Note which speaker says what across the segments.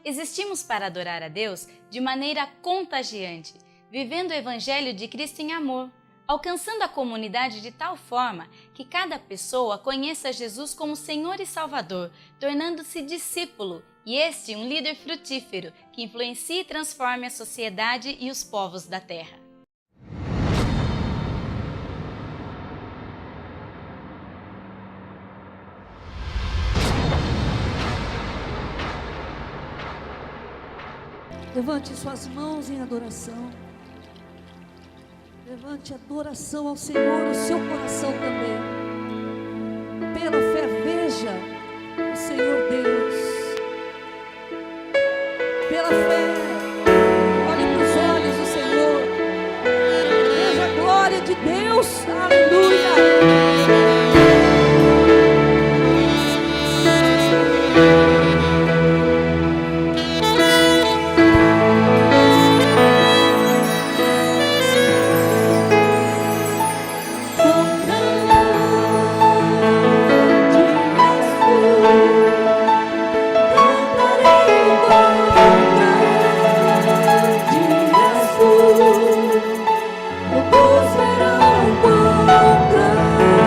Speaker 1: Existimos para adorar a Deus de maneira contagiante, vivendo o Evangelho de Cristo em amor, alcançando a comunidade de tal forma que cada pessoa conheça Jesus como Senhor e Salvador, tornando-se discípulo e este um líder frutífero que influencie e transforme a sociedade e os povos da terra.
Speaker 2: Levante suas mãos em adoração. Levante adoração ao Senhor no seu coração também. Pela fé, veja o Senhor Deus. Pela fé, olhe para os olhos do Senhor. Veja a glória de Deus. Aleluia. Todos verão quão grande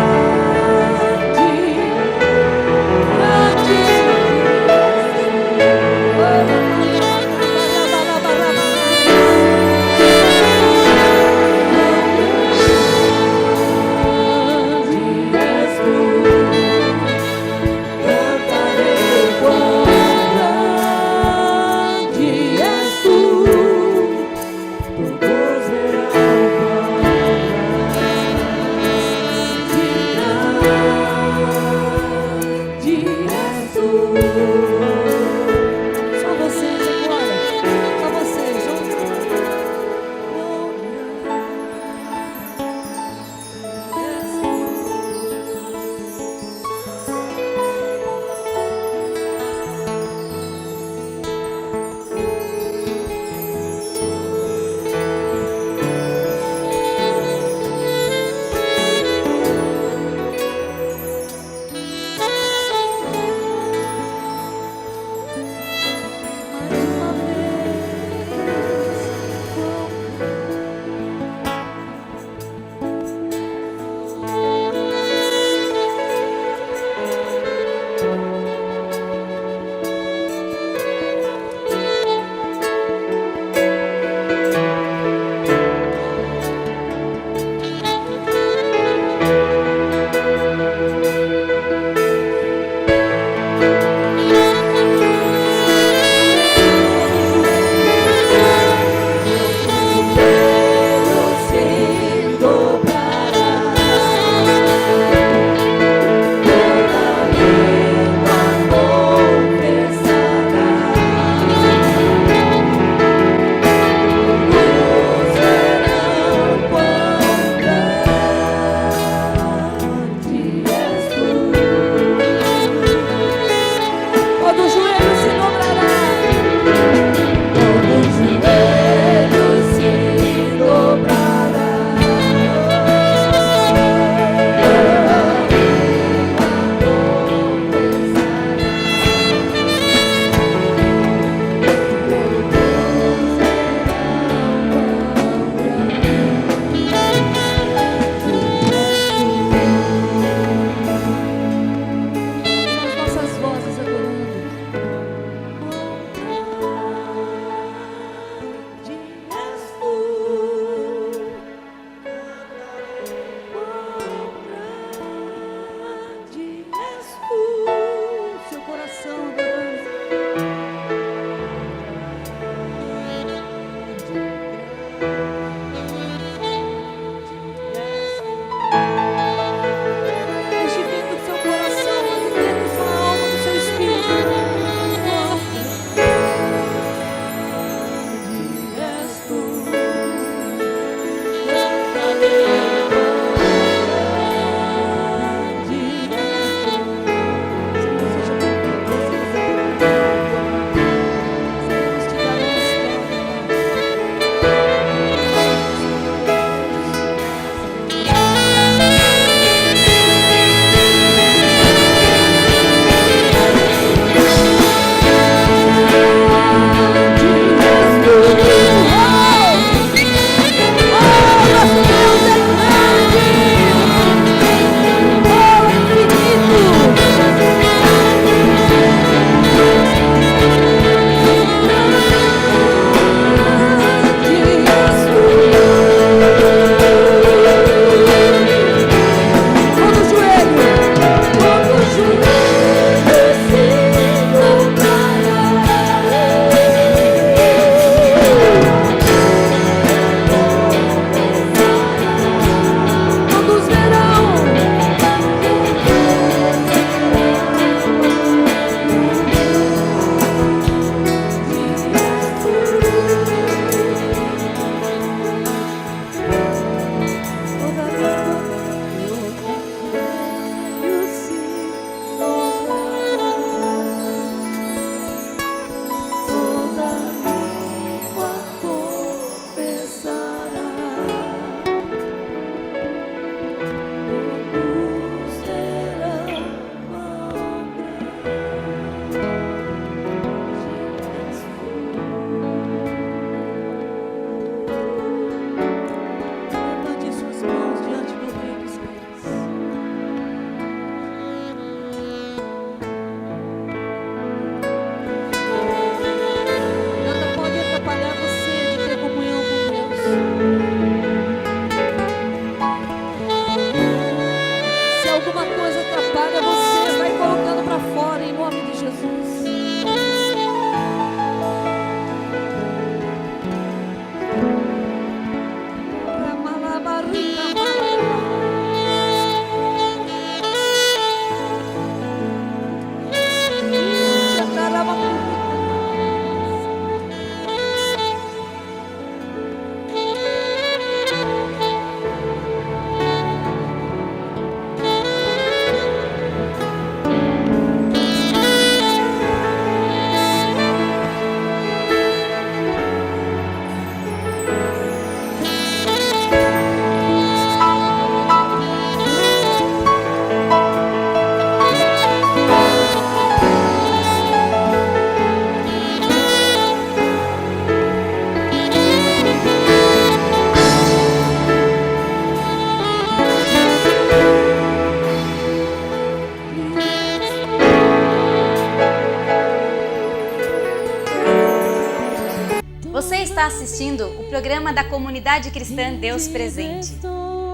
Speaker 1: Você está assistindo o programa da Comunidade Cristã Deus Presente.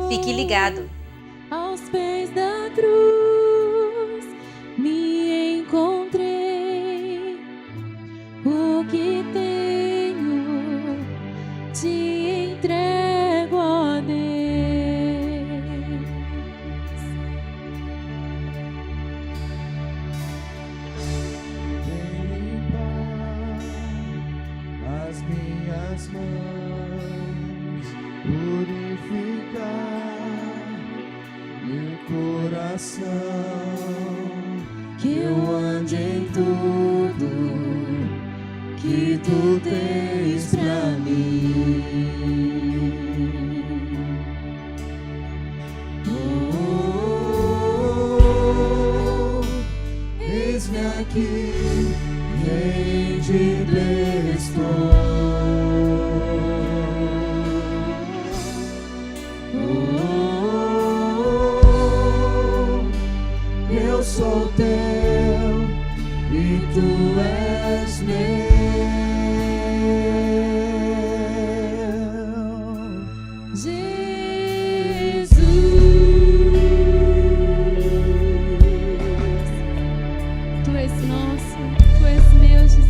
Speaker 1: Fique ligado.
Speaker 2: Aos pés da cruz me encontrei. O que tenho te entrego, ó Deus.
Speaker 3: As minhas mãos, purificar meu coração, que eu ande em tudo que tu tens pra mim. Eis-me aqui, rendido estou. Eu sou teu e tu és meu.
Speaker 2: Jesus, tu és nosso, tu és meu, Jesus.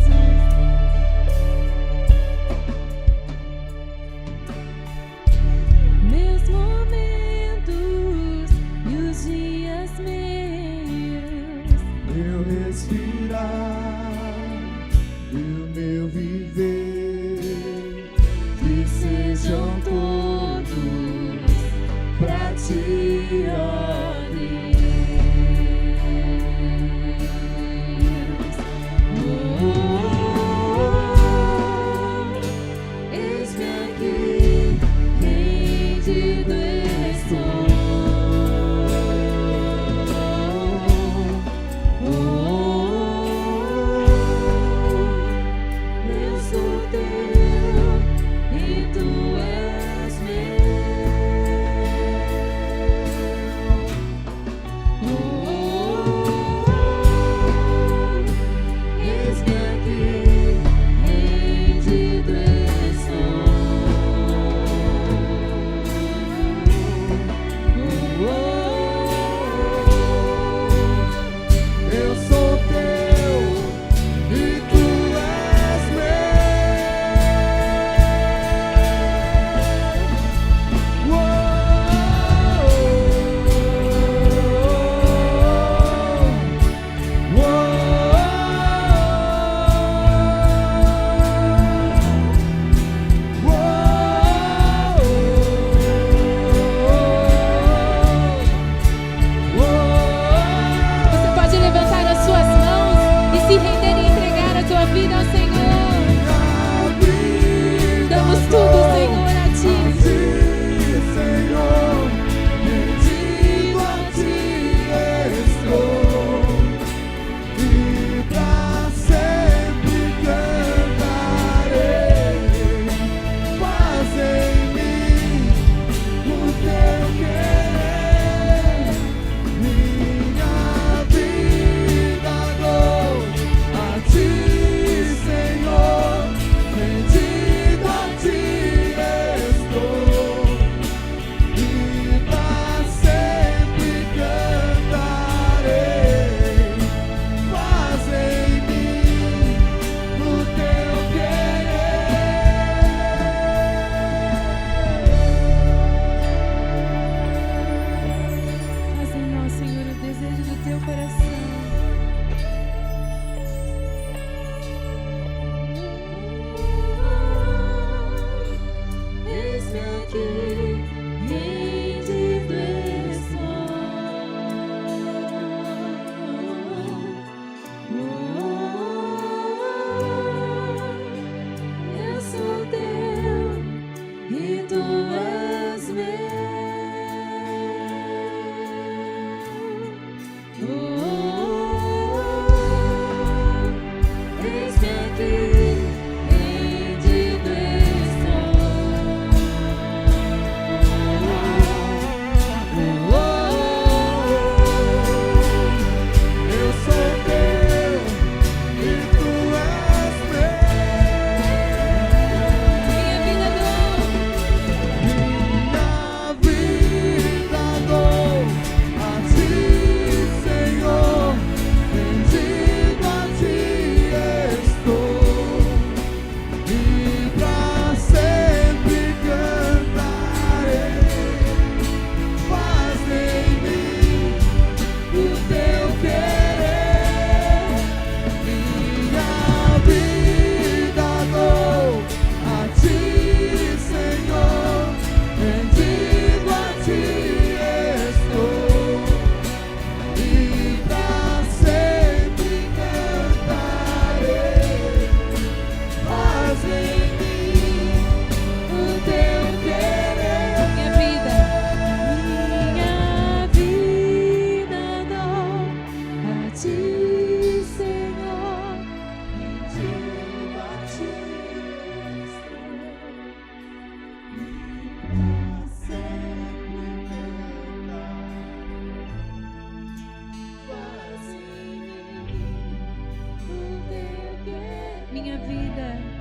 Speaker 2: vida.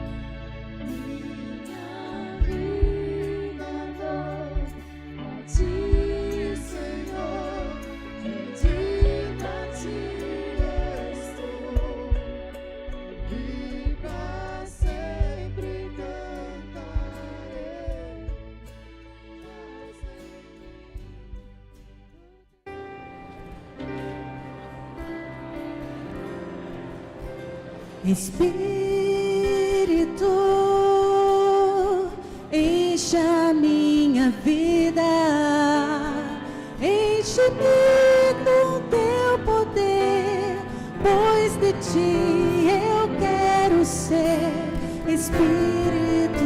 Speaker 2: Espírito, enche a minha vida, enche-me com teu poder, pois de ti eu quero ser. Espírito,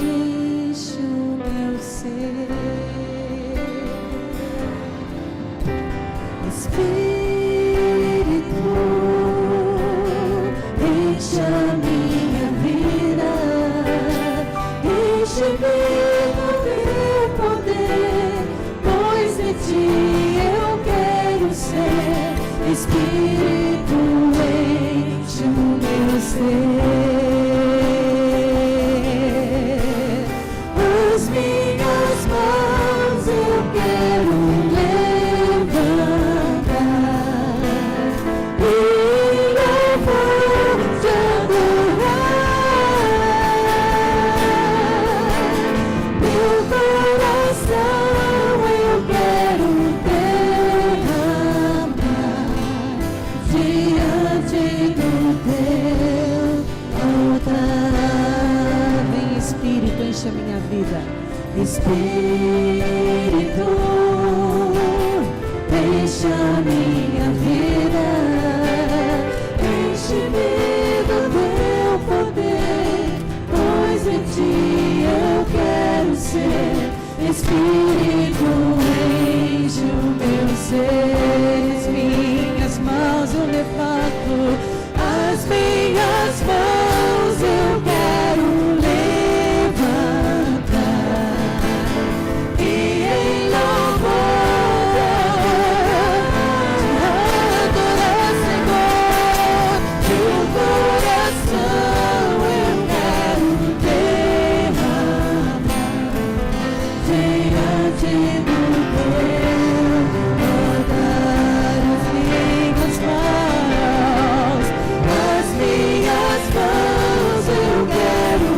Speaker 2: enche o meu ser. Espírito, enche a minha vida, enche-me com teu poder, pois de ti eu quero ser. Espírito, enche o meu ser. As minhas mãos eu quero levantar e louvor te adorar. Meu coração eu quero derramar diante do teu altar. Vem, Espírito, enche a minha vida. Espírito, enche a minha vida, enche-me do teu poder, pois em ti eu quero ser. Espírito, enche o meu ser. As minhas mãos eu levanto, as minhas mãos eu quero levantar e em louvor te adorar, Senhor. Teu coração eu quero derramar diante do teu altar. As minhas mãos eu quero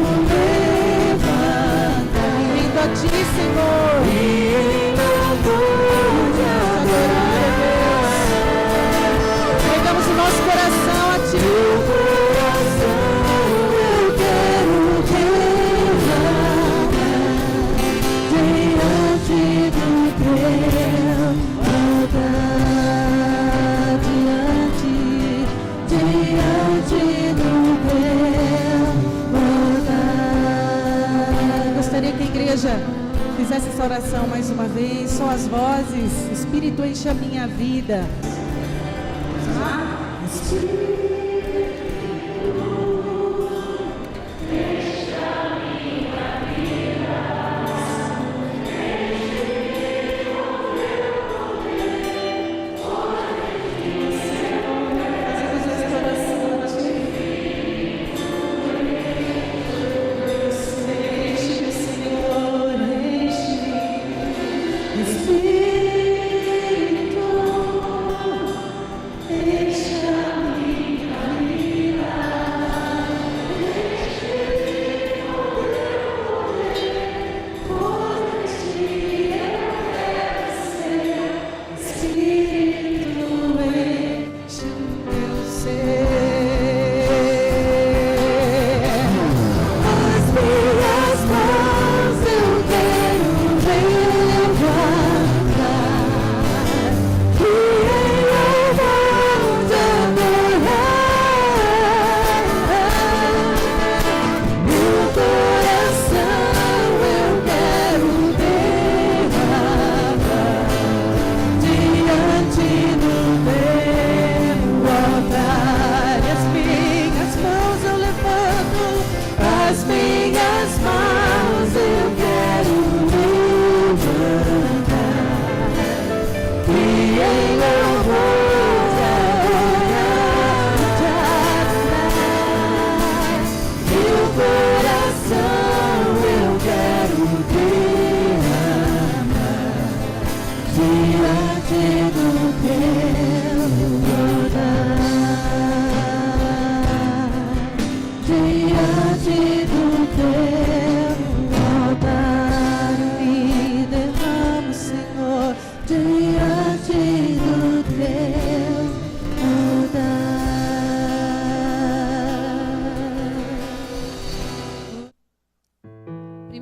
Speaker 2: levantar, vindo a ti, Senhor, e em louvor te adorar. Pegamos o nosso coração a ti. Teu coração eu quero derramar diante do teu altar, diante do teu altar. Gostaria que a igreja fizesse essa oração mais uma vez, só as vozes. Espírito, enche a minha vida. Espírito, enche a minha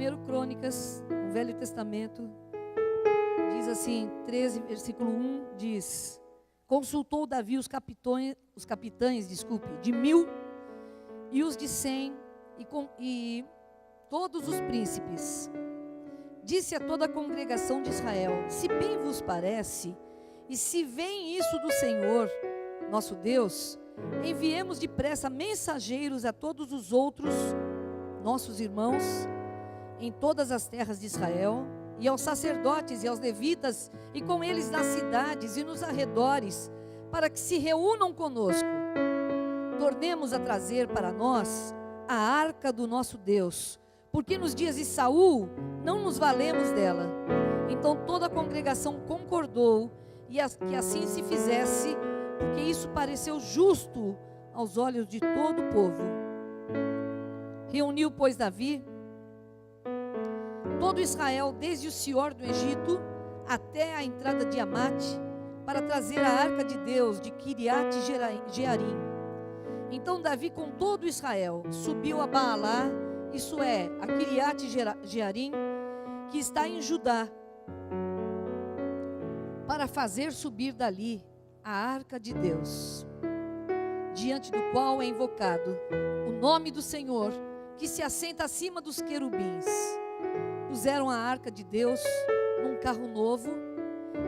Speaker 2: 1 Crônicas, no Velho Testamento, diz assim, 13, versículo 1, diz: consultou Davi os capitães, de 1000 e os de 100 e todos os príncipes. Disse a toda a congregação de Israel: se bem vos parece, e se vem isso do Senhor, nosso Deus, enviemos depressa mensageiros a todos os outros nossos irmãos em todas as terras de Israel, e aos sacerdotes e aos levitas, e com eles nas cidades e nos arredores, para que se reúnam conosco. Tornemos a trazer para nós a arca do nosso Deus, porque nos dias de Saul não nos valemos dela. Então toda a congregação concordou que assim se fizesse, porque isso pareceu justo aos olhos de todo o povo. Reuniu, pois, Davi todo Israel, desde o Sior do Egito até a entrada de Amate, para trazer a arca de Deus de Kiriat Jearim. Então Davi, com todo Israel, subiu a Baalá, isso é, a Kiriat Jearim, que está em Judá, para fazer subir dali a arca de Deus, diante do qual é invocado o nome do Senhor, que se assenta acima dos querubins. Puseram a arca de Deus num carro novo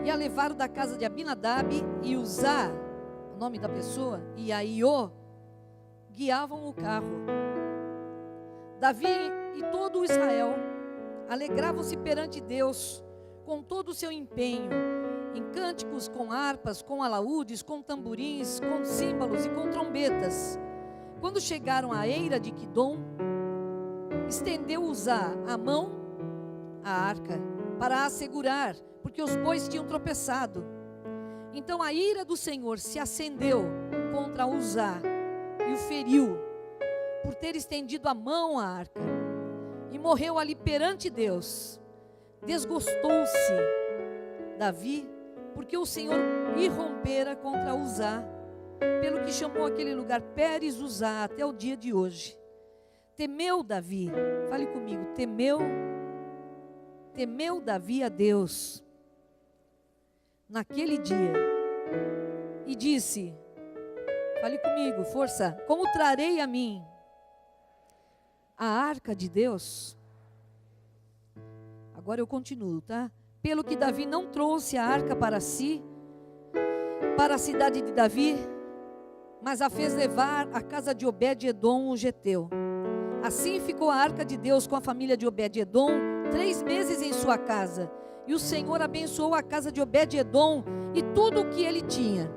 Speaker 2: e a levaram da casa de Abinadab, e Uzá, o nome da pessoa, e Aiô guiavam o carro. Davi e todo o Israel alegravam-se perante Deus com todo o seu empenho, em cânticos, com harpas, com alaúdes, com tamborins, com símbolos e com trombetas. Quando chegaram à eira de Quidom, estendeu Uzá a mão à arca para a segurar, porque os bois tinham tropeçado. Então a ira do Senhor se acendeu contra Uzá e o feriu por ter estendido a mão à arca, e morreu ali perante Deus. Desgostou-se Davi, porque o Senhor irrompera contra Uzá, pelo que chamou aquele lugar Pérez Uzá até o dia de hoje. Temeu Davi, fale comigo, temeu Davi a Deus naquele dia, e disse, fale comigo, força: como trarei a mim a arca de Deus? Agora eu continuo, tá? Pelo que Davi não trouxe a arca para si, para a cidade de Davi, mas a fez levar à casa de Obed-edom o geteu. Assim ficou a arca de Deus com a família de Obed-edom 3 meses em sua casa. E o Senhor abençoou a casa de Obed-edom e tudo o que ele tinha,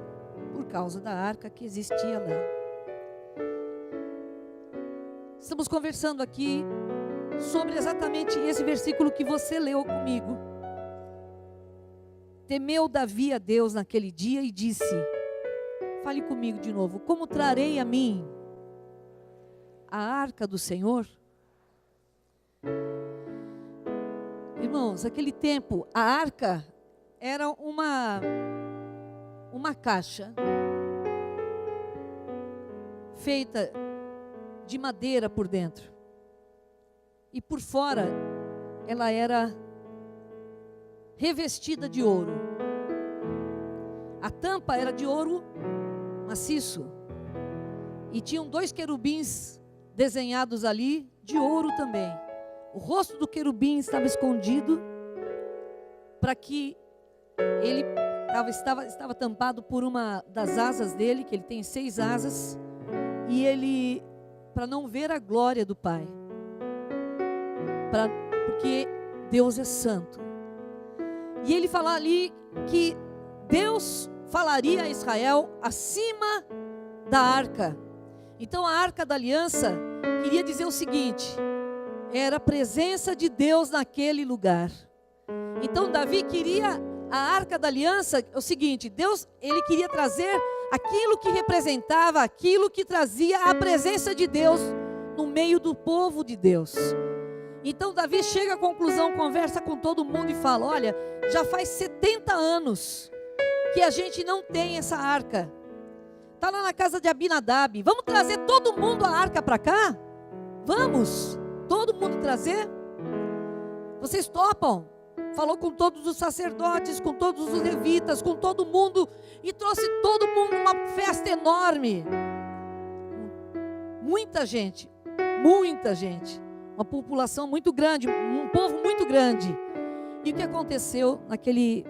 Speaker 2: por causa da arca que existia lá. Estamos conversando aqui sobre exatamente esse versículo que você leu comigo. Temeu Davi a Deus naquele dia e disse, fale comigo de novo: como trarei a mim a arca do Senhor? Irmãos, naquele tempo a arca era uma caixa feita de madeira por dentro, e por fora ela era revestida de ouro. A tampa era de ouro maciço, e tinham 2 querubins desenhados ali de ouro também. O rosto do querubim estava escondido, para que ele estava tampado por uma das asas dele, que ele tem 6 asas, e ele, para não ver a glória do Pai, porque Deus é santo. E ele fala ali que Deus falaria a Israel acima da arca. Então a arca da aliança queria dizer o seguinte: era a presença de Deus naquele lugar. Então Davi queria a arca da aliança, o seguinte: Deus, ele queria trazer aquilo que representava, aquilo que trazia a presença de Deus no meio do povo de Deus. Então Davi chega à conclusão, conversa com todo mundo e fala: olha, já faz 70 anos que a gente não tem essa arca. Está lá na casa de Abinadab. Vamos trazer todo mundo a arca para cá? Vamos? Todo mundo trazer? Vocês topam? Falou com todos os sacerdotes, com todos os levitas, com todo mundo, e trouxe todo mundo numa festa enorme. Muita gente, uma população muito grande, um povo muito grande. E o que aconteceu naquele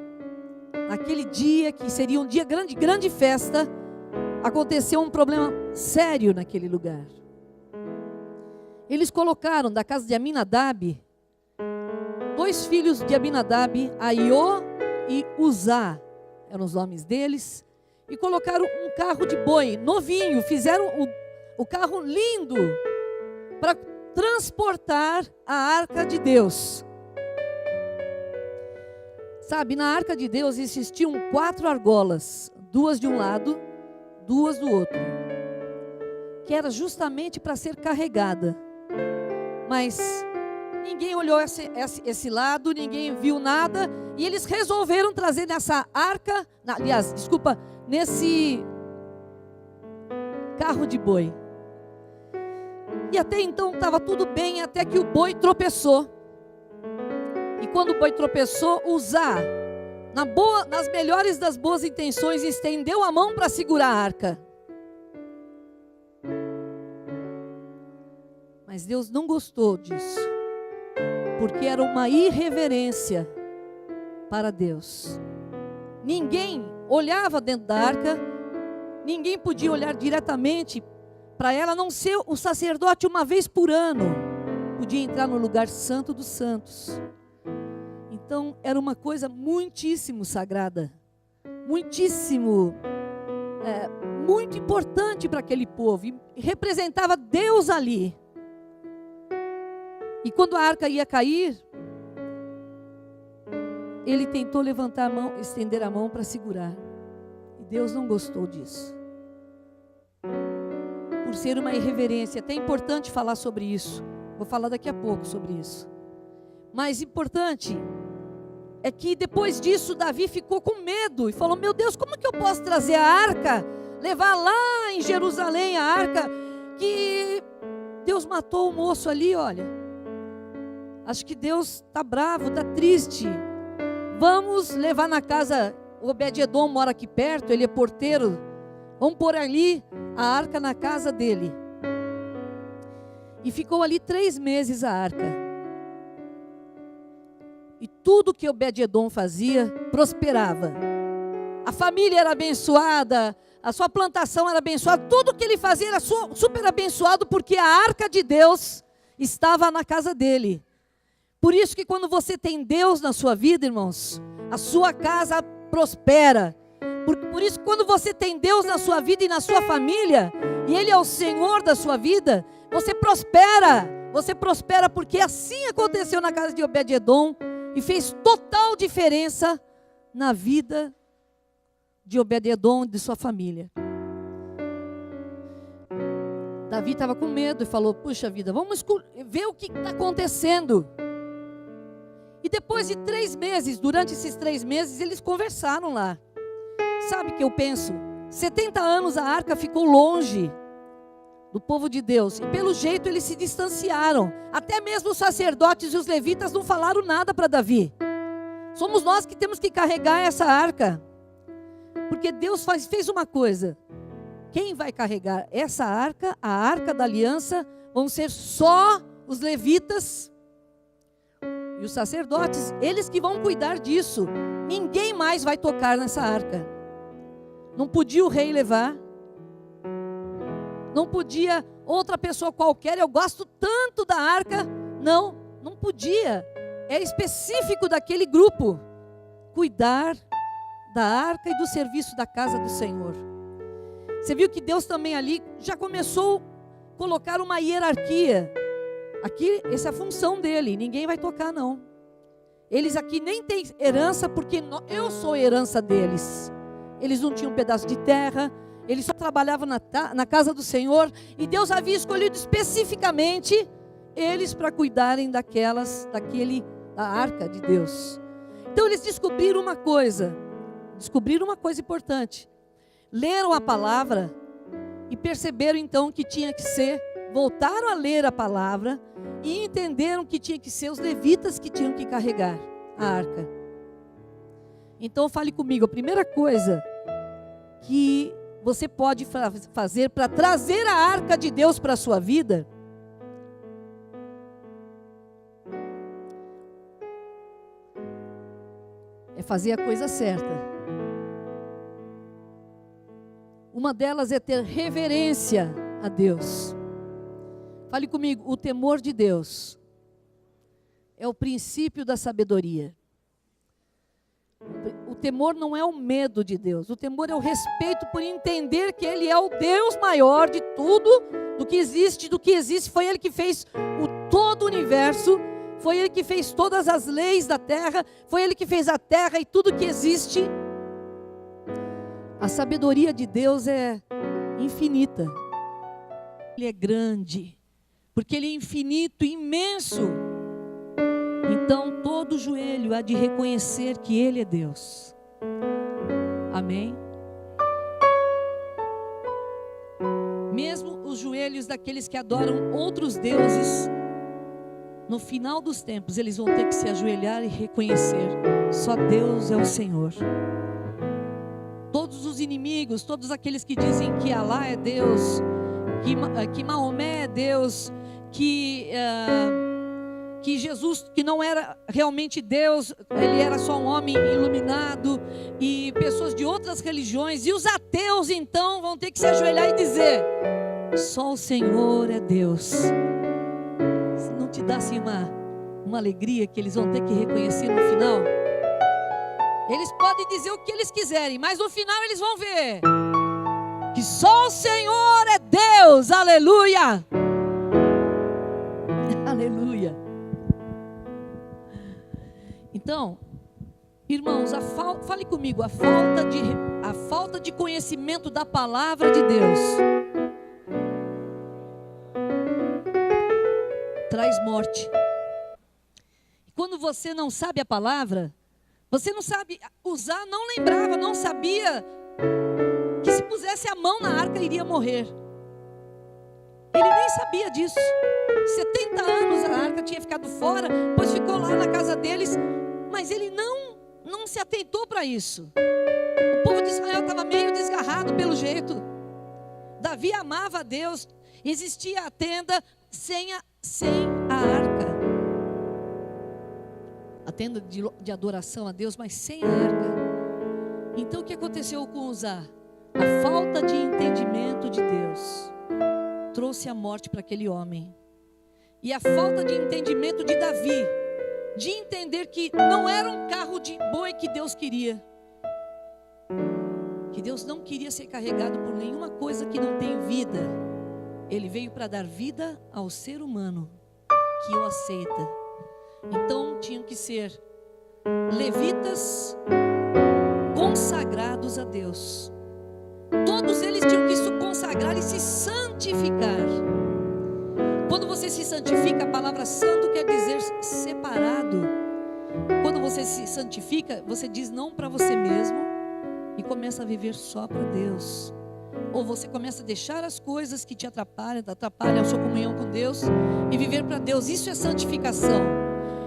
Speaker 2: dia, que seria um dia grande festa, aconteceu um problema sério naquele lugar. Eles colocaram da casa de Aminadab, 2 filhos de Aminadab, Aiô e Uzá, eram os nomes deles, e colocaram um carro de boi novinho, fizeram o carro lindo para transportar a arca de Deus. Sabe, na arca de Deus existiam 4 argolas, 2 de um lado, 2 do outro, que era justamente para ser carregada. Mas ninguém olhou esse lado, ninguém viu nada, e eles resolveram trazer nessa arca, nesse carro de boi. E até então estava tudo bem, até que o boi tropeçou. E quando o boi tropeçou, Uzá, nas melhores das boas intenções, estendeu a mão para segurar a arca. Mas Deus não gostou disso, porque era uma irreverência para Deus. Ninguém olhava dentro da arca, ninguém podia olhar diretamente para ela, a não ser o sacerdote uma vez por ano podia entrar no lugar santo dos santos. Então era uma coisa muitíssimo sagrada, muito importante para aquele povo, e representava Deus ali. E quando a arca ia cair, ele tentou levantar a mão, estender a mão para segurar. E Deus não gostou disso. Por ser uma irreverência, até é importante falar sobre isso. Vou falar daqui a pouco sobre isso. Mas importante é que depois disso Davi ficou com medo e falou: meu Deus, como que eu posso trazer a arca, levar lá em Jerusalém a arca, que Deus matou o moço ali, olha. Acho que Deus está bravo, está triste. Vamos levar na casa, o Obed-edom mora aqui perto, ele é porteiro. Vamos pôr ali a arca na casa dele. E ficou ali 3 meses a arca. E tudo que Obed-edom fazia, prosperava. A família era abençoada, a sua plantação era abençoada, tudo que ele fazia era super abençoado, porque a arca de Deus estava na casa dele. Por isso que quando você tem Deus na sua vida, irmãos, a sua casa prospera. Por isso que quando você tem Deus na sua vida e na sua família, e Ele é o Senhor da sua vida, você prospera. Você prospera, porque assim aconteceu na casa de Obed-edom, e fez total diferença na vida de Obed-edom e de sua família. Davi estava com medo e falou: puxa vida, vamos ver o que está acontecendo. E depois de 3 meses, durante esses 3 meses, eles conversaram lá. Sabe o que eu penso? 70 anos a arca ficou longe do povo de Deus. E pelo jeito eles se distanciaram. Até mesmo os sacerdotes e os levitas não falaram nada para Davi. Somos nós que temos que carregar essa arca. Porque Deus fez uma coisa. Quem vai carregar essa arca, a arca da aliança, vão ser só os levitas e os sacerdotes, eles que vão cuidar disso. Ninguém mais vai tocar nessa arca. Não podia o rei levar. Não podia outra pessoa qualquer. Eu gosto tanto da arca. Não podia. Era específico daquele grupo cuidar da arca e do serviço da casa do Senhor. Você viu que Deus também ali já começou a colocar uma hierarquia. Aqui, essa é a função dele, ninguém vai tocar não. Eles aqui nem têm herança, porque eu sou herança deles. Eles não tinham um pedaço de terra, eles só trabalhavam na casa do Senhor, e Deus havia escolhido especificamente eles para cuidarem da arca de Deus. Então eles descobriram uma coisa importante. Leram a palavra e perceberam então que tinha que ser voltaram a ler a palavra e entenderam que tinha que ser os levitas que tinham que carregar a arca. Então fale comigo, a primeira coisa que você pode fazer para trazer a arca de Deus para a sua vida é fazer a coisa certa. Uma delas é ter reverência a Deus. Fale comigo, o temor de Deus é o princípio da sabedoria. O temor não é o medo de Deus, o temor é o respeito por entender que Ele é o Deus maior de tudo, do que existe, foi Ele que fez todo o universo, foi Ele que fez todas as leis da terra, foi Ele que fez a terra e tudo que existe. A sabedoria de Deus é infinita. Ele é grande, porque Ele é infinito, imenso. Então todo joelho há de reconhecer que Ele é Deus. Amém? Mesmo os joelhos daqueles que adoram outros deuses, no final dos tempos eles vão ter que se ajoelhar e reconhecer: só Deus é o Senhor. Todos os inimigos, todos aqueles que dizem que Alá é Deus, que Maomé é Deus, que Jesus, que não era realmente Deus, ele era só um homem iluminado, e pessoas de outras religiões, e os ateus então vão ter que se ajoelhar e dizer: só o Senhor é Deus. Se não te dá assim uma alegria que eles vão ter que reconhecer no final? Eles podem dizer o que eles quiserem, mas no final eles vão ver que só o Senhor é Deus. Aleluia! Aleluia! Então, irmãos, fale comigo, a falta de conhecimento da palavra de Deus traz morte. Quando você não sabe a palavra, você não sabe usar, não lembrava, não sabia que se pusesse a mão na arca iria morrer. Ele nem sabia disso. 70 anos a arca tinha ficado fora, depois ficou lá na casa deles, mas ele não se atentou para isso. O povo de Israel estava meio desgarrado pelo jeito. Davi amava a Deus, existia a tenda sem a arca. A tenda de adoração a Deus, mas sem a arca. Então o que aconteceu com Uzá? A falta de entendimento de Deus trouxe a morte para aquele homem. E a falta de entendimento de Davi, de entender que não era um carro de boi que Deus queria, que Deus não queria ser carregado por nenhuma coisa que não tem vida. Ele veio para dar vida ao ser humano que o aceita. Então tinham que ser levitas consagrados a Deus. Todos eles tinham que se consagrar e se santificar. Quando você se santifica, a palavra santo quer dizer separado. Quando você se santifica, você diz não para você mesmo e começa a viver só para Deus. Ou você começa a deixar as coisas que te atrapalham a sua comunhão com Deus e viver para Deus. Isso é santificação.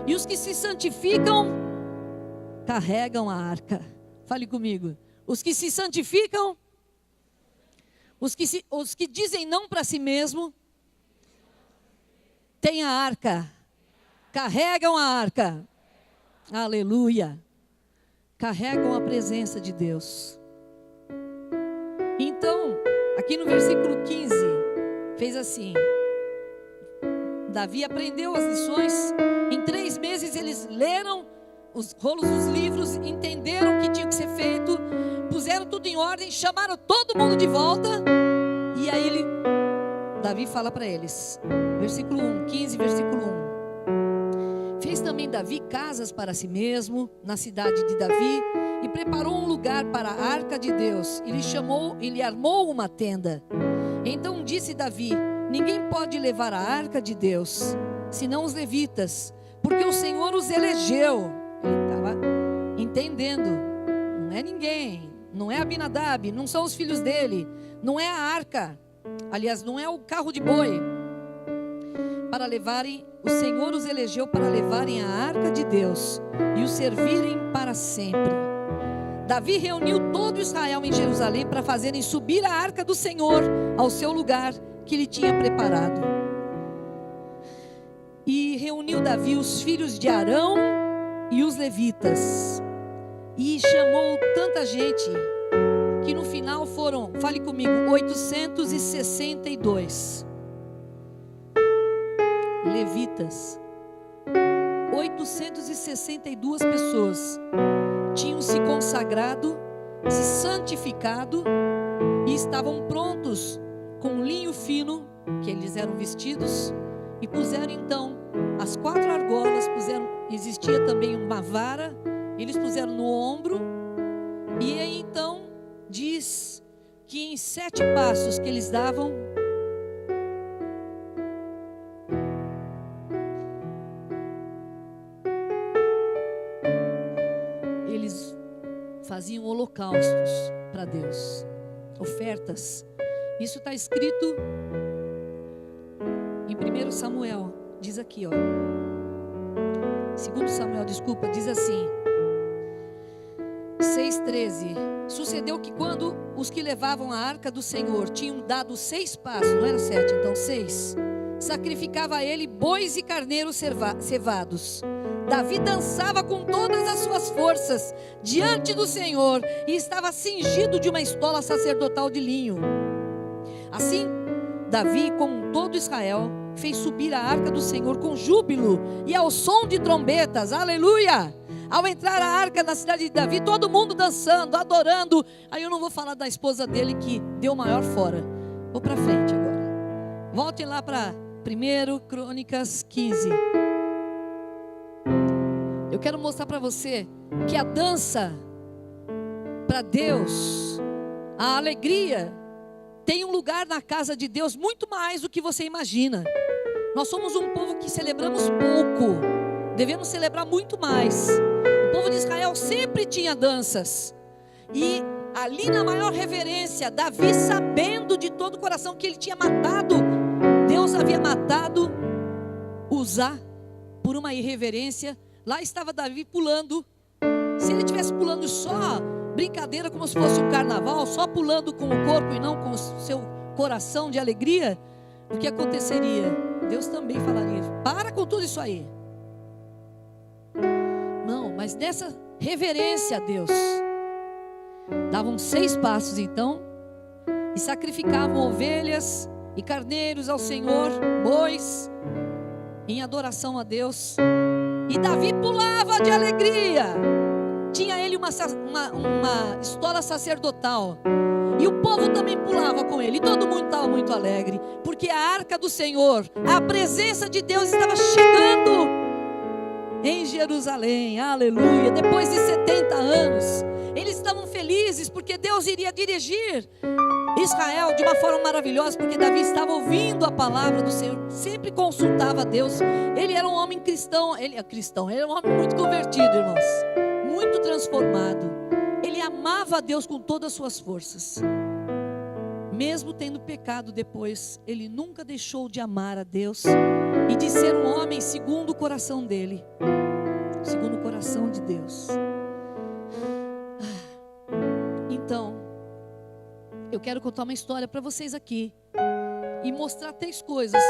Speaker 2: E os que se santificam carregam a arca. Fale comigo. Os que se santificam, os que dizem não para si mesmo, têm a arca, carregam a arca. Aleluia. Carregam a presença de Deus. Então, aqui no versículo 15, fez assim: Davi aprendeu as lições. Em 3 meses eles leram os rolos dos livros, entenderam o que tinha que ser feito, puseram tudo em ordem, chamaram todo mundo de volta. E aí Davi fala para eles, versículo 1, 15, versículo 1. Fez também Davi casas para si mesmo na cidade de Davi e preparou um lugar para a arca de Deus. Ele armou uma tenda. Então disse Davi: ninguém pode levar a arca de Deus, senão os levitas, porque o Senhor os elegeu. Ele estava entendendo. Não é ninguém, não é Abinadab, não são os filhos dele, não é a arca. Aliás, não é o carro de boi, para levarem, o Senhor os elegeu para levarem a arca de Deus e o servirem para sempre. Davi reuniu todo Israel em Jerusalém para fazerem subir a arca do Senhor ao seu lugar que lhe tinha preparado. E reuniu Davi os filhos de Arão e os levitas. E chamou tanta gente que no final foram, fale comigo, 862 levitas. 862 pessoas tinham se consagrado, se santificado e estavam prontos com linho fino que eles eram vestidos, e puseram então as 4 argolas, existia também uma vara, eles puseram no ombro, e aí então diz que em 7 passos que eles davam, eles faziam holocaustos para Deus, ofertas. Isso está escrito em 1 Samuel, diz aqui, ó. 2 Samuel, desculpa, diz assim, 6:13. Sucedeu que quando os que levavam a arca do Senhor tinham dado 6 passos, não era 7, então 6, sacrificava a ele bois e carneiros cevados. Davi dançava com todas as suas forças diante do Senhor e estava cingido de uma estola sacerdotal de linho. Assim, Davi, com todo Israel, fez subir a arca do Senhor com júbilo e ao som de trombetas, aleluia! Ao entrar a arca na cidade de Davi, todo mundo dançando, adorando. Aí eu não vou falar da esposa dele que deu o maior fora. Vou para frente agora. Voltem lá para 1 Crônicas 15. Eu quero mostrar para você que a dança para Deus, a alegria, tem um lugar na casa de Deus muito mais do que você imagina. Nós somos um povo que celebramos pouco, devemos celebrar muito mais. O povo de Israel sempre tinha danças, e ali na maior reverência, Davi, sabendo de todo o coração que ele tinha matado, Deus havia matado Uzá por uma irreverência. Lá estava Davi pulando. Se ele estivesse pulando só brincadeira, como se fosse um carnaval, só pulando com o corpo e não com o seu coração de alegria, o que aconteceria? Deus também falaria: para com tudo isso aí. Não, mas nessa reverência a Deus, davam 6 passos então, e sacrificavam ovelhas e carneiros ao Senhor, bois, em adoração a Deus. E Davi pulava de alegria. Tinha ele uma estola sacerdotal, e o povo também pulava com ele, e todo mundo estava muito alegre, porque a arca do Senhor, a presença de Deus estava chegando em Jerusalém, aleluia. Depois de 70 anos, eles estavam felizes, porque Deus iria dirigir Israel de uma forma maravilhosa, porque Davi estava ouvindo a palavra do Senhor, sempre consultava a Deus. Ele era um homem cristão, ele era um homem muito convertido, irmãos, muito transformado. Ele amava a Deus com todas as suas forças, mesmo tendo pecado depois. Ele nunca deixou de amar a Deus e de ser um homem segundo o coração dele, segundo o coração de Deus. Então, eu quero contar uma história para vocês aqui e mostrar 3 coisas.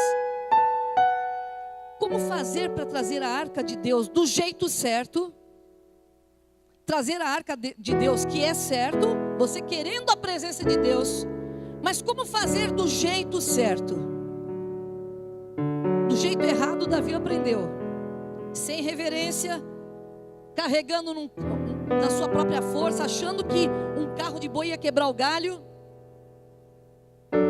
Speaker 2: Como fazer para trazer a arca de Deus do jeito certo, trazer a arca de Deus que é certo, você querendo a presença de Deus, mas como fazer do jeito certo? Do jeito errado, Davi aprendeu, sem reverência, carregando na sua própria força, achando que um carro de boi ia quebrar o galho.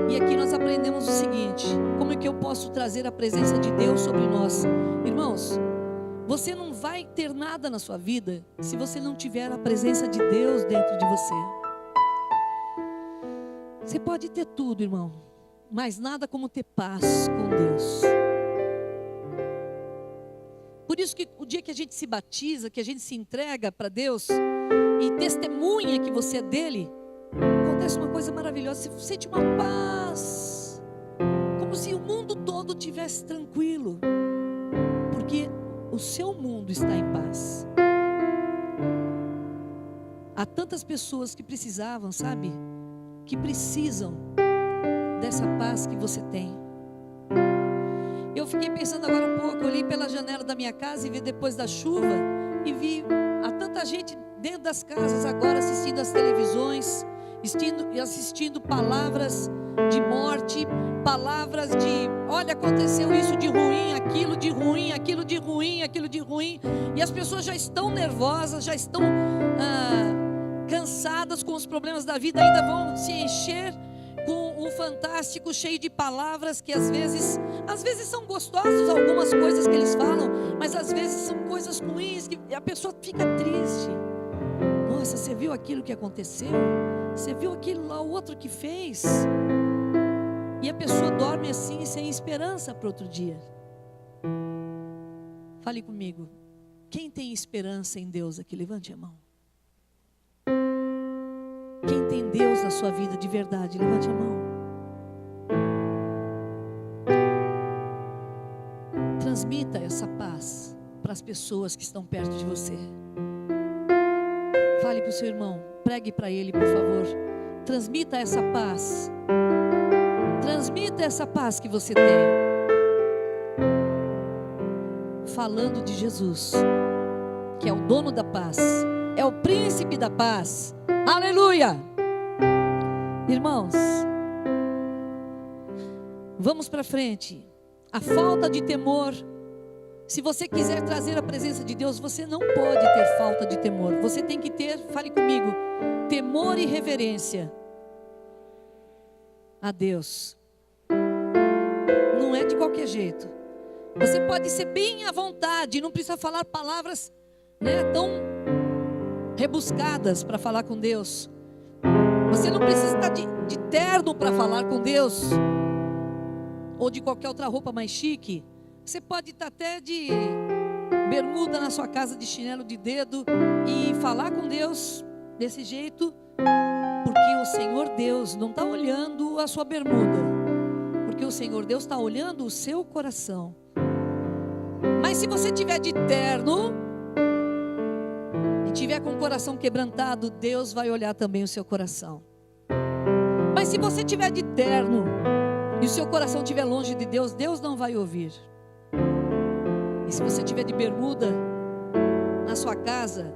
Speaker 2: E aqui nós aprendemos o seguinte: como é que eu posso trazer a presença de Deus sobre nós? Irmãos, você não vai ter nada na sua vida se você não tiver a presença de Deus dentro de você. Você pode ter tudo, irmão, mas nada como ter paz com Deus. Por isso que o dia que a gente se batiza, que a gente se entrega para Deus e testemunha que você é dele, acontece uma coisa maravilhosa. Você sente uma paz, como se o mundo todo tivesse mais tranquilo, porque o seu mundo está em paz. Há tantas pessoas que precisavam, sabe? Que precisam dessa paz que você tem. Eu fiquei pensando agora há pouco, eu olhei pela janela da minha casa e vi depois da chuva, e vi há tanta gente dentro das casas agora assistindo as televisões, assistindo palavras de morte, palavras de, olha, aconteceu isso de ruim, aquilo de ruim, aquilo de ruim, aquilo de ruim, e as pessoas já estão nervosas, já estão cansadas com os problemas da vida, ainda vão se encher com o fantástico, cheio de palavras que às vezes são gostosas algumas coisas que eles falam, mas às vezes são coisas ruins que a pessoa fica triste. Nossa, você viu aquilo que aconteceu? Você viu aquilo lá, o outro que fez? E a pessoa dorme assim, sem esperança para outro dia. Fale comigo. Quem tem esperança em Deus aqui? Levante a mão. Quem tem Deus na sua vida de verdade? Levante a mão. Transmita essa paz para as pessoas que estão perto de você. Fale para o seu irmão, pregue para ele, por favor. Transmita essa paz. Transmita essa paz que você tem. Falando de Jesus, que é o dono da paz, é o príncipe da paz. Aleluia! Irmãos, vamos para frente. A falta de temor. Se você quiser trazer a presença de Deus, você não pode ter falta de temor. Você tem que ter, fale comigo, temor e reverência a Deus. Não é de qualquer jeito. Você pode ser bem à vontade, não precisa falar palavras, tão rebuscadas para falar com Deus. Você não precisa estar de terno para falar com Deus, ou de qualquer outra roupa mais chique. Você pode estar até de bermuda na sua casa, de chinelo de dedo, e falar com Deus desse jeito, porque o Senhor Deus não está olhando a sua bermuda, porque o Senhor Deus está olhando o seu coração. Mas se você tiver de terno e tiver com o coração quebrantado, Deus vai olhar também o seu coração. Mas se você tiver de terno e o seu coração estiver longe de Deus, Deus não vai ouvir. E se você tiver de bermuda na sua casa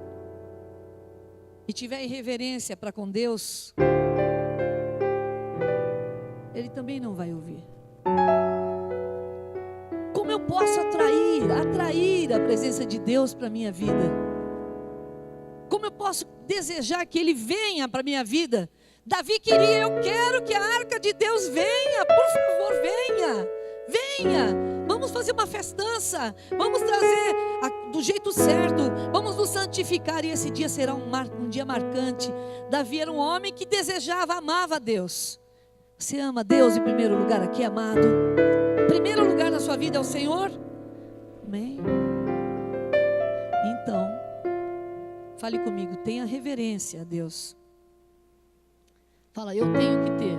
Speaker 2: e tiver irreverência para com Deus, Ele também não vai ouvir. Como eu posso atrair a presença de Deus para a minha vida? Como eu posso desejar que Ele venha para a minha vida? Davi queria, eu quero que a arca de Deus venha, por favor, venha. Vamos fazer uma festança, vamos trazer do jeito certo, vamos nos santificar, e esse dia será um dia marcante. Davi era um homem que desejava, amava a Deus. Você ama Deus em primeiro lugar aqui, amado? Primeiro lugar na sua vida é o Senhor? Amém? Então, fale comigo, tenha reverência a Deus. Fala, eu tenho que ter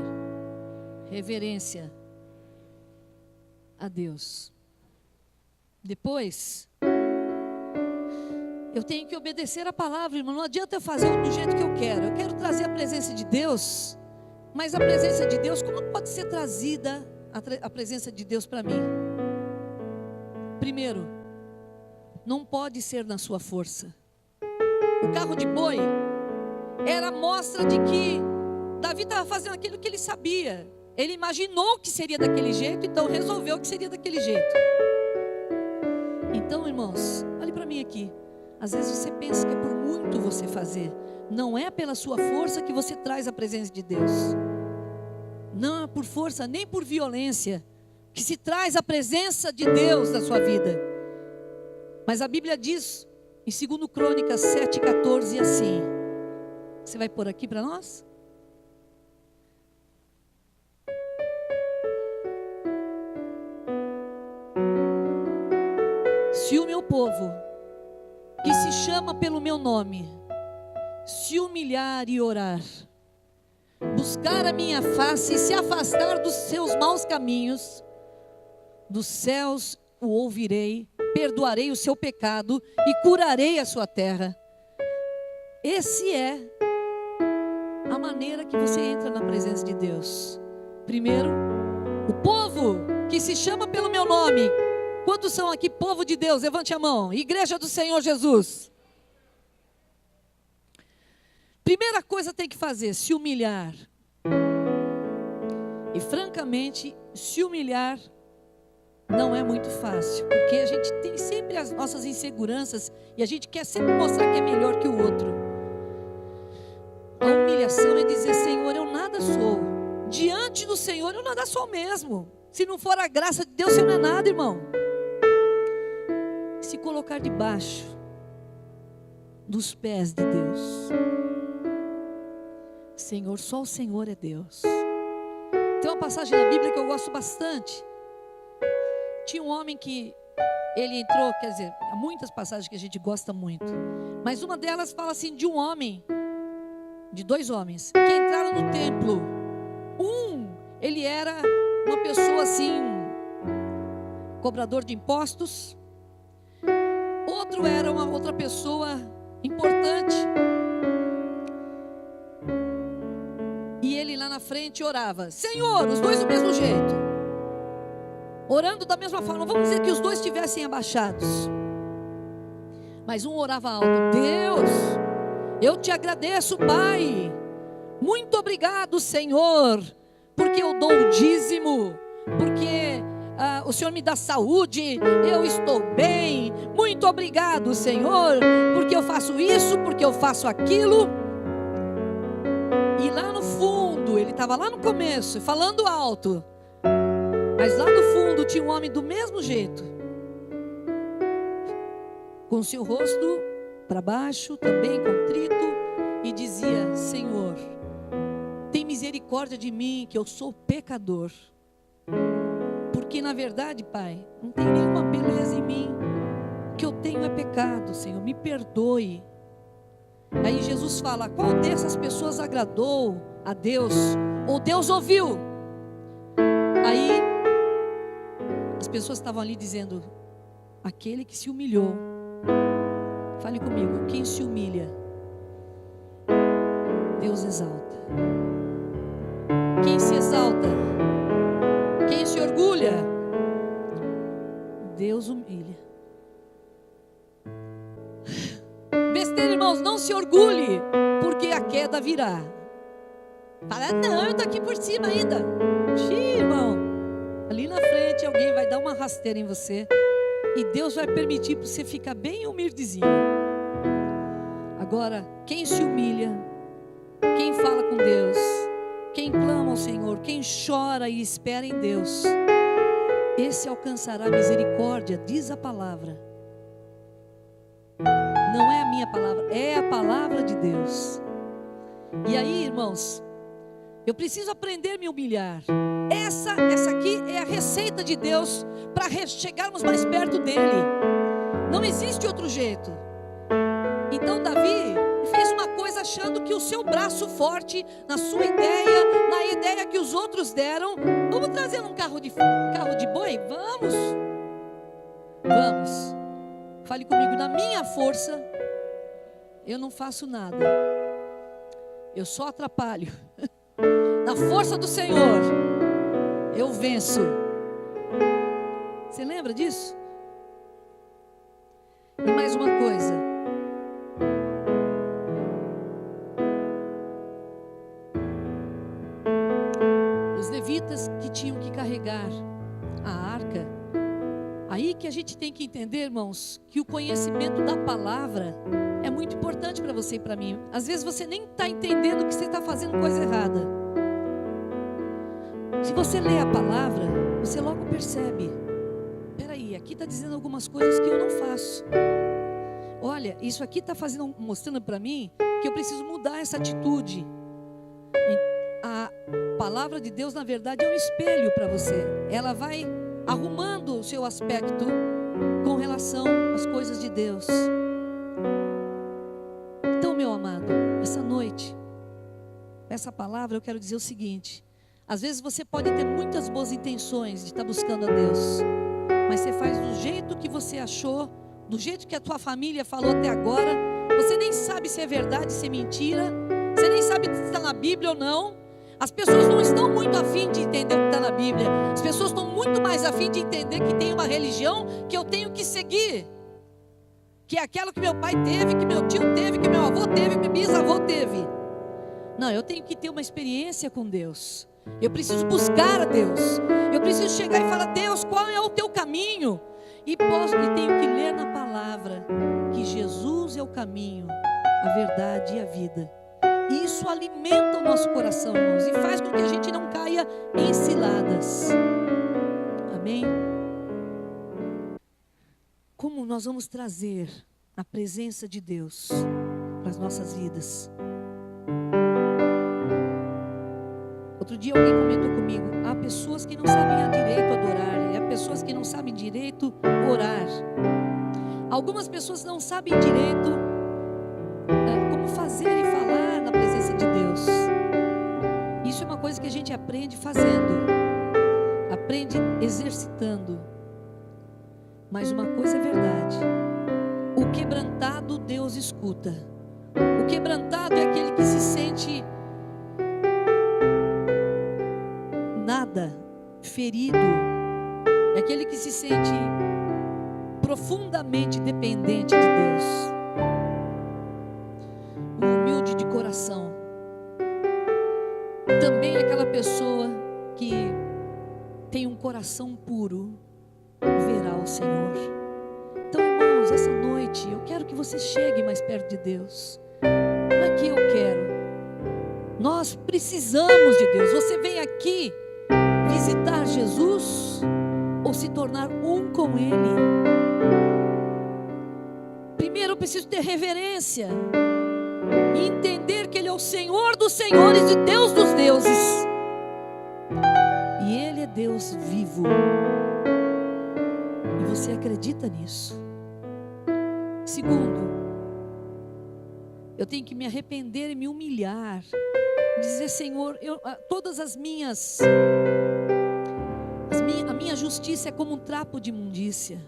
Speaker 2: reverência a Deus. Depois, eu tenho que obedecer a palavra, irmão. Não adianta eu fazer do jeito que eu quero. Eu quero trazer a presença de Deus, mas a presença de Deus, como pode ser trazida a presença de Deus para mim? Primeiro, não pode ser na sua força. O carro de boi era a mostra de que Davi estava fazendo aquilo que ele sabia. Ele imaginou que seria daquele jeito, então resolveu que seria daquele jeito. Então, irmãos, olhe para mim aqui. Às vezes você pensa que é por muito você fazer. Não é pela sua força que você traz a presença de Deus. Não é por força, nem por violência que se traz a presença de Deus na sua vida. Mas a Bíblia diz em 2 Crônicas 7,14 assim. Você vai pôr aqui para nós? Se o meu povo, que se chama pelo meu nome, se humilhar e orar, buscar a minha face e se afastar dos seus maus caminhos, dos céus o ouvirei, perdoarei o seu pecado e curarei a sua terra. Esse é a maneira que você entra na presença de Deus. Primeiro, o povo que se chama pelo meu nome. Quantos são aqui povo de Deus? Levante a mão. Igreja do Senhor Jesus. Primeira coisa tem que fazer, se humilhar. E francamente, se humilhar não é muito fácil, porque a gente tem sempre as nossas inseguranças e a gente quer sempre mostrar que é melhor que o outro. A humilhação é dizer: Senhor, eu nada sou. Diante do Senhor eu nada sou mesmo. Se não for a graça de Deus, você não é nada, irmão. Se colocar debaixo dos pés de Deus. Senhor, só o Senhor é Deus. Tem uma passagem na Bíblia que eu gosto bastante. Tinha um homem que ele entrou, quer dizer, há muitas passagens que a gente gosta muito, mas uma delas fala assim de um homem, de dois homens que entraram no templo. Ele era uma pessoa assim, cobrador de impostos. Outro era uma outra pessoa importante. E ele lá na frente orava. Senhor, os dois do mesmo jeito, orando da mesma forma. Vamos dizer que os dois estivessem abaixados, mas um orava alto: Deus, eu te agradeço, Pai. Muito obrigado, Senhor, porque eu dou o dízimo, porque o Senhor me dá saúde, eu estou bem. Muito obrigado, Senhor, porque eu faço isso, porque eu faço aquilo. E lá no fundo, ele estava lá no começo, falando alto, mas lá no fundo tinha um homem do mesmo jeito, com seu rosto para baixo, também contrito, e dizia: Senhor, tem misericórdia de mim, que eu sou pecador. Porque na verdade, Pai, não tem nenhuma beleza em mim. O que eu tenho é pecado, Senhor, me perdoe. Aí Jesus fala: qual dessas pessoas agradou a Deus? Ou Deus ouviu? Aí as pessoas estavam ali dizendo: aquele que se humilhou. Fale comigo: quem se humilha, Deus exalta. Quem se exalta, quem se orgulha, Deus humilha. Besteira, irmãos, não se orgulhe, porque a queda virá. Fala: não, eu estou aqui por cima ainda. Xiii, irmão, ali na frente alguém vai dar uma rasteira em você, e Deus vai permitir para você ficar bem humildezinho. Agora, quem se humilha, quem fala com Deus, quem clama ao Senhor, quem chora e espera em Deus, esse alcançará misericórdia, diz a palavra. Não é a minha palavra, é a palavra de Deus. E aí, irmãos, eu preciso aprender a me humilhar. Essa aqui é a receita de Deus para chegarmos mais perto dele. Não existe outro jeito. Então Davi fez uma coisa achando que o seu braço forte, na sua ideia, na ideia que os outros deram: vamos trazer um carro de boi? Vamos. Fale comigo: na minha força eu não faço nada, eu só atrapalho. Na força do Senhor eu venço. Você lembra disso? E mais uma coisa: os levitas que tinham que carregar a arca. Aí que a gente tem que entender, irmãos, que o conhecimento da palavra é muito importante para você e para mim. Às vezes você nem está entendendo que você está fazendo coisa errada. Se você lê a palavra, você logo percebe: peraí, aqui está dizendo algumas coisas que eu não faço. Olha, isso aqui está mostrando para mim que eu preciso mudar essa atitude. A palavra de Deus, na verdade, é um espelho para você. Ela vai arrumando o seu aspecto com relação às coisas de Deus. Então, meu amado, essa noite, essa palavra, eu quero dizer o seguinte: às vezes você pode ter muitas boas intenções de estar buscando a Deus, mas você faz do jeito que você achou, do jeito que a tua família falou até agora. Você nem sabe se é verdade, se é mentira. Você nem sabe se está na Bíblia ou não. As pessoas não estão muito afim de entender o que está na Bíblia. As pessoas estão muito mais afim de entender que tem uma religião que eu tenho que seguir, que é aquela que meu pai teve, que meu tio teve, que meu avô teve, que meu bisavô teve. Não, eu tenho que ter uma experiência com Deus. Eu preciso buscar a Deus. Eu preciso chegar e falar: Deus, qual é o teu caminho? E tenho que ler na palavra que Jesus é o caminho, a verdade e a vida. E isso alimenta o nosso coração, irmãos, e faz com que a gente não caia em ciladas. Amém? Como nós vamos trazer a presença de Deus para as nossas vidas? Outro dia alguém comentou comigo: há pessoas que não sabem direito adorar, e há pessoas que não sabem direito orar. Algumas pessoas não sabem direito como fazer e falar na presença de Deus. Isso é uma coisa que a gente aprende fazendo, aprende exercitando. Mas uma coisa é verdade: o quebrantado Deus escuta. O quebrantado é aquele que se sente nada, ferido, é aquele que se sente profundamente dependente de Deus, o humilde de coração. Também aquela pessoa que tem um coração puro verá o Senhor. Então, irmãos, essa noite eu quero que você chegue mais perto de Deus. Não é que eu quero, nós precisamos de Deus. Você vem aqui visitar Jesus ou se tornar um com Ele? Primeiro eu preciso ter reverência e entender que Ele é o Senhor dos senhores e Deus dos deuses, e Ele é Deus vivo. E você acredita nisso? Segundo, eu tenho que me arrepender e me humilhar, dizer: Senhor, todas a minha justiça é como um trapo de imundícia.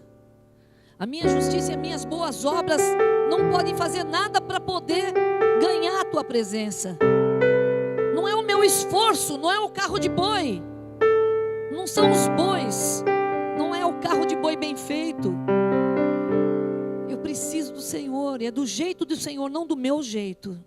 Speaker 2: A minha justiça e as minhas boas obras não podem fazer nada para poder ganhar a tua presença. Não é o meu esforço, não é o carro de boi, não são os bois, não é o carro de boi bem feito. Eu preciso do Senhor, e é do jeito do Senhor, não do meu jeito.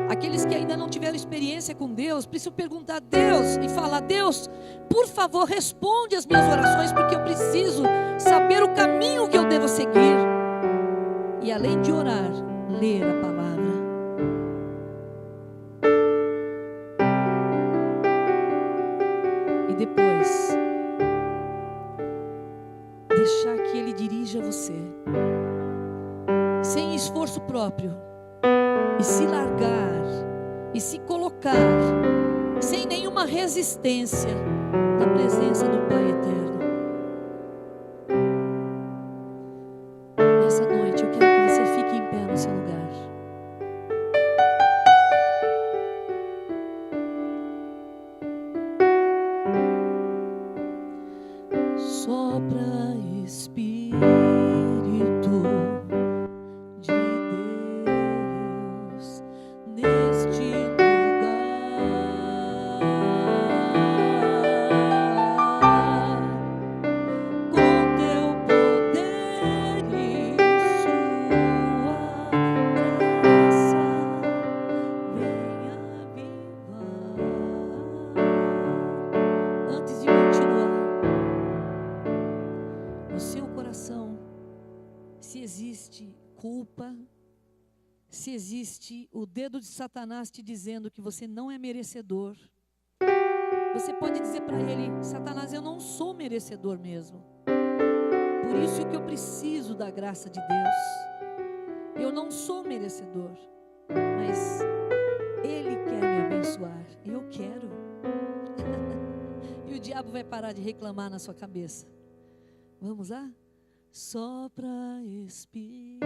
Speaker 2: Aqueles que ainda não tiveram experiência com Deus precisam perguntar a Deus e falar: Deus, por favor, responde as minhas orações, porque eu preciso saber o caminho que eu devo seguir. E além de orar, ler a palavra. E depois deixar que Ele dirija você, sem esforço próprio, e se largar e se colocar sem nenhuma resistência na presença do Pai eterno. Nessa noite eu quero que você fique em pé no seu lugar. Sopra, Espírito de Deus neste lugar, com teu poder e sua graça, venha avivar. Antes de continuar, no seu coração, se existe culpa, se existe o dedo de Satanás te dizendo que você não é merecedor, você pode dizer para ele: Satanás, eu não sou merecedor mesmo, por isso que eu preciso da graça de Deus. Eu não sou merecedor, mas Ele quer me abençoar, e eu quero. E o diabo vai parar de reclamar na sua cabeça. Vamos lá? Sopra, Espírito